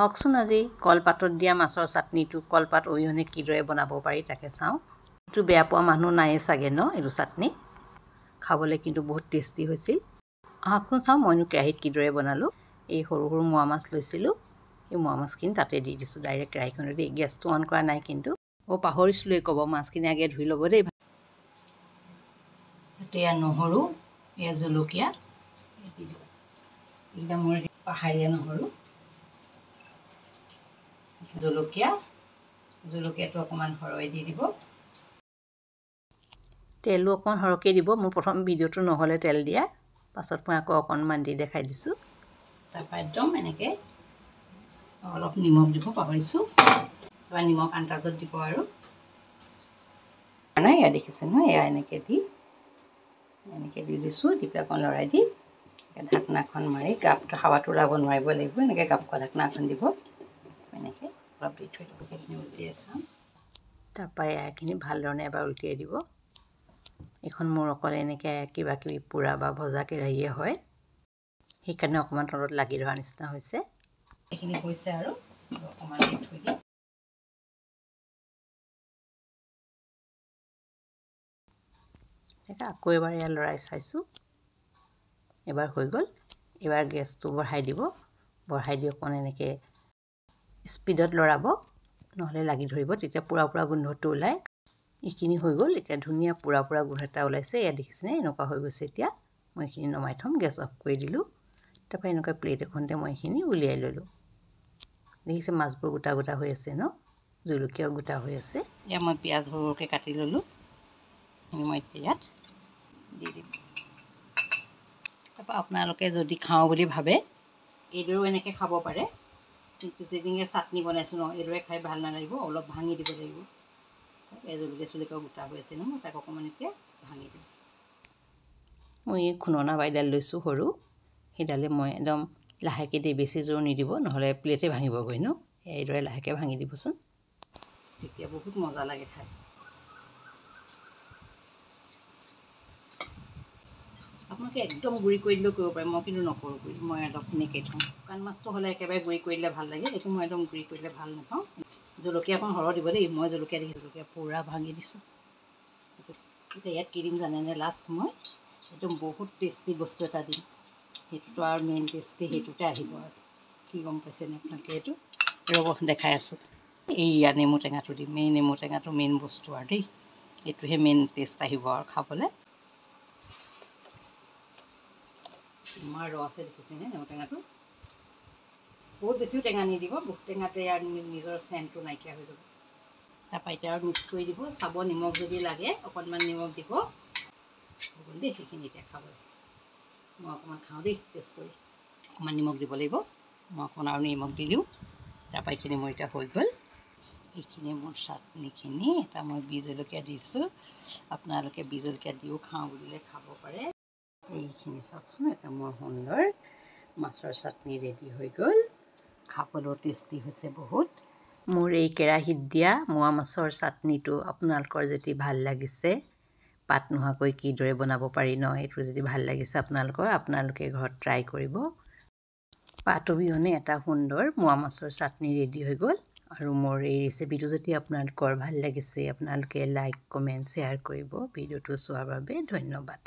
আহকচোন আজি কলপাতত দিয়া মাছৰ চাটনিটো কলপাত অবিহনে কিদৰে বনাব পাৰি তাকে চাওঁ। এইটো বেয়া পোৱা মানুহ নাইয়ে চাগে ন, এইটো চাটনি খাবলৈ কিন্তু বহুত টেষ্টি হৈছিল। আহকচোন চাওঁ মইনো কেৰাহীত কিদৰে বনালোঁ। এই সৰু সৰু মোৱা মাছ লৈছিলোঁ, এই মোৱা মাছখিনি তাতে দি দিছোঁ ডাইৰেক্ট কেৰাহীখনতে। গেছটো অন কৰা নাই কিন্তু। পাহৰিছিলোঁৱে ক'ব, মাছখিনি আগে ধুই ল'ব দেই। তাতে এয়া নহৰু, এয়া জলকীয়া দি দিব। এইকেইটা মোৰ পাহাৰীয়া নহৰু, জলকীয়াটো অকণমান সৰহকৈ দি দিব। তেলো অকণমান সৰহকৈ দিব। মোৰ প্ৰথম ভিডিঅ'টো নহ'লে তেল দিয়া, পাছত মই আকৌ অকণমান দি দেখাই দিছোঁ। তাৰপৰা একদম এনেকৈ অলপ নিমখ দিব পাহৰিছোঁ, তাৰপৰা নিমখ আন্দাজত দিব আৰু নাই এয়া দেখিছে নহয়, এয়া এনেকৈ দি দিছোঁ। দি পেলাই অকণ লৰাই দি ঢাকনাখন মাৰি গাপটো হাৱাটো ওলাব নোৱাৰিব লাগিব, এনেকৈ গাপ খোৱা ঢাকনা এখন দিব। এনেকৈ অলপ দি থৈ দিব, সেইখিনি উলিয়াই চাম। তাৰপৰা এয়াখিনি ভালধৰণে এবাৰ উলটিয়াই দিব। এইখন মোৰ অকল এনেকৈ কিবা কিবি পোৰা বা ভজা কেৰাহীয়ে হয়, সেইকাৰণে অকণমান তলত লাগি ধৰা নিচিনা হৈছে। এইখিনি হৈছে আৰু অকণমান দি থৈ দিম। আকৌ এবাৰ এয়া লৰাই চাইছোঁ, এবাৰ হৈ গ'ল। এবাৰ গেছটো বঢ়াই দিব, বঢ়াই দি অকণ এনেকৈ স্পীডত লৰাব, নহ'লে লাগি ধৰিব, তেতিয়া পোৰা পোৰা গোন্ধটো ওলায়। এইখিনি হৈ গ'ল। এতিয়া ধুনীয়া পোৰা পোৰা গোন্ধ এটা ওলাইছে, এয়া দেখিছেনে এনেকুৱা হৈ গৈছে। এতিয়া মই এইখিনি নমাই থ'ম, গেছ অফ কৰি দিলোঁ। তাৰপৰা এনেকুৱা প্লেট এখনতে মই এইখিনি উলিয়াই ল'লোঁ। দেখিছে মাছবোৰ গোটা গোটা হৈ আছে ন, জলকীয়াও গোটা হৈ আছে। এয়া মই পিঁয়াজ সৰু সৰুকৈ কাটি ল'লোঁ, মই এতিয়া ইয়াত দি দিম। তাৰপৰা আপোনালোকে যদি খাওঁ বুলি ভাবে এইদৰেও এনেকৈ খাব পাৰে, কিন্তু যেনেকৈ চাটনি বনাইছোঁ ন, এইদৰে খাই ভাল নালাগিব, অলপ ভাঙি দিব লাগিব। জলকীয়া গোটা হৈ আছে ন, মই তাক অকণমান এতিয়া ভাঙি দিম। মই এই খুন্দনা বাইডাল লৈছোঁ সৰু, সেইডালে মই একদম লাহেকৈ দি, বেছি জোৰ নিদিব, নহ'লে প্লেটেই ভাঙিবগৈ ন। এইদৰে লাহেকৈ ভাঙি দিবচোন, তেতিয়া বহুত মজা লাগে খাই। আপোনালোকে একদম গুড়ি কৰি দিলেও কৰিব পাৰে, মই কিন্তু নকৰোঁ গুড়ি, মই অলপ এনেকৈ থওঁ। শুকান মাছটো হ'লে একেবাৰে গুড়ি কৰি দিলে ভাল লাগে, এইটো মই একদম গুড়ি কৰি দিলে ভাল নাপাওঁ। জলকীয়া অকণ সৰহ দিব দেই, মই জলকীয়া পূৰা ভাঙি দিছোঁ। এতিয়া ইয়াত কি দিম জানেনে, লাষ্ট মই একদম বহুত টেষ্টি বস্তু এটা দিম, সেইটোতো আৰু মেইন টেষ্টি সেইটোতে আহিব আৰু। কি গম পাইছেনে আপোনালোকে, এইটো ৰ'ব দেখাই আছোঁ। এইয়া নেমু টেঙাটো দিম, এই নেমু টেঙাটো মেইন বস্তু আৰু দেই, এইটোহে মেইন টেষ্ট আহিব আৰু খাবলৈ। ইমান ৰস আছে দেখিছেনে নেমু টেঙাটো। বহুত বেছিও টেঙা নিদিব, বহুত টেঙাতে আৰু নিজৰ চেণ্টটো নাইকিয়া হৈ যাব। তাৰপৰা এতিয়া আৰু মিক্স কৰি দিব, চাব নিমখ যদি লাগে অকণমান নিমখ দিব। হ'ব দেই সেইখিনি এতিয়া খাবলৈ। মই অকণমান খাওঁ দেই টেষ্ট কৰি, অকণমান নিমখ দিব লাগিব, মই অকণমান আৰু নিমখ দি দিওঁ। তাৰপৰা এইখিনি মোৰ এতিয়া হৈ গ'ল। এইখিনি মোৰ চাটনিখিনি, এটা মই বি জলকীয়া দিছোঁ, আপোনালোকে বি জলকীয়া দিও খাওঁ বুলিলে খাব পাৰে। এইখিনি চাওকচোন, এটা মোৰ সুন্দৰ মাছৰ চাটনি ৰেডি হৈ গ'ল, খাবলৈও টেষ্টি হৈছে বহুত। মোৰ এই কেৰাহীত দিয়া মোৱা মাছৰ চাটনিটো আপোনালোকৰ যদি ভাল লাগিছে, পাত নোহোৱাকৈ কিদৰে বনাব পাৰি ন, এইটো যদি ভাল লাগিছে আপোনালোকে ঘৰত ট্ৰাই কৰিব। পাত অবিহনে এটা সুন্দৰ মোৱা মাছৰ চাটনি ৰেডি হৈ গ'ল। আৰু মোৰ এই ৰেচিপিটো যদি আপোনালোকৰ ভাল লাগিছে, আপোনালোকে লাইক, কমেণ্ট, শ্বেয়াৰ কৰিব। ভিডিঅ'টো চোৱাৰ বাবে ধন্যবাদ।